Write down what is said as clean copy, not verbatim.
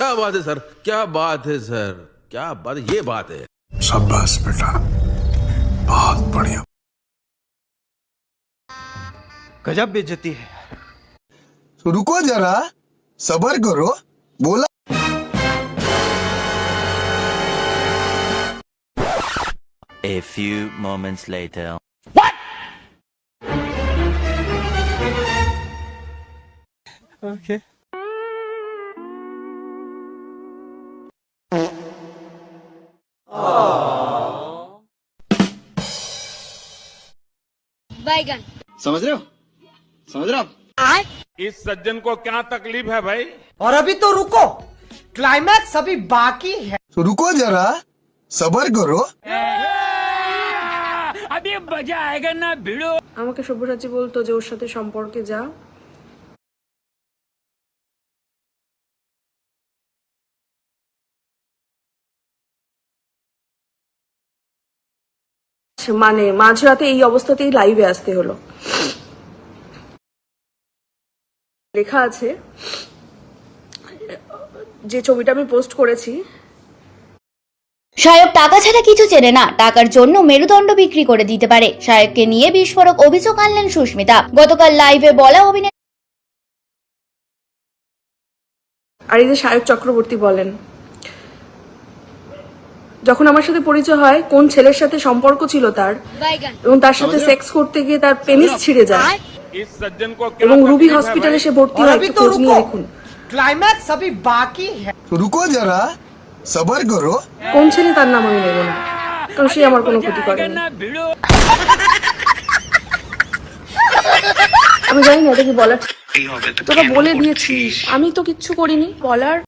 क्या बात है सर, क्या बात है सर, क्या बात है, ये बात है। शाबाश बेटा, बहुत बढ़िया। गजब बेइज्जती है। तो रुको जरा, सबर करो, बोला। A few moments later. Okay. बैगन। समझ रहे हो आप? इस सज्जन को क्या तकलीफ है भाई? और अभी तो रुको, क्लाइमैक्स अभी बाकी है। तो रुको जरा, सबर करो। अभी मजा आएगा ना भिड़ो। আমাকে সব্যসাচী বলতো যে ওর সাথে সম্পর্কে যা, মানে মাঝরাতে এই অবস্থাতেই লাইভে আসতে হলো। লেখা আছে যে ছবিটা আমি পোস্ট করেছি, শায়ক টাকা ছাড়া কিছু চেনে না, টাকার জন্য মেরুদণ্ড বিক্রি করে দিতে পারে। শায়ককে নিয়ে বিস্ফোরক অভিযোগ আনলেন সুস্মিতা। গতকাল লাইভে বলা অভিনেত্রী আর এই যে শায়ক চক্রবর্তী বলেন, যখন আমার সাথে পরিচয় হয় কোন ছেলের সাথে সম্পর্ক ছিল তার, এবং তার সাথে সেক্স করতে গিয়ে তার পেনিস ছিঁড়ে যায়, इस सज्जन को এবং রুবি হসপিটালে সে ভর্তি হয়। একটু খোঁজ নিয়ে দেখুন। क्लाइमैक्स अभी बाकी है। तो रुको जरा, सबर करो। কোন ছেলে তার নাম আমি নেব না, কারণ সে আমার কোনো ক্ষতি করেনি। আমি জানি না এটা কি বলার, তোরা বলে দিয়েছিস, আমি তো কিচ্ছু করিনি বলার।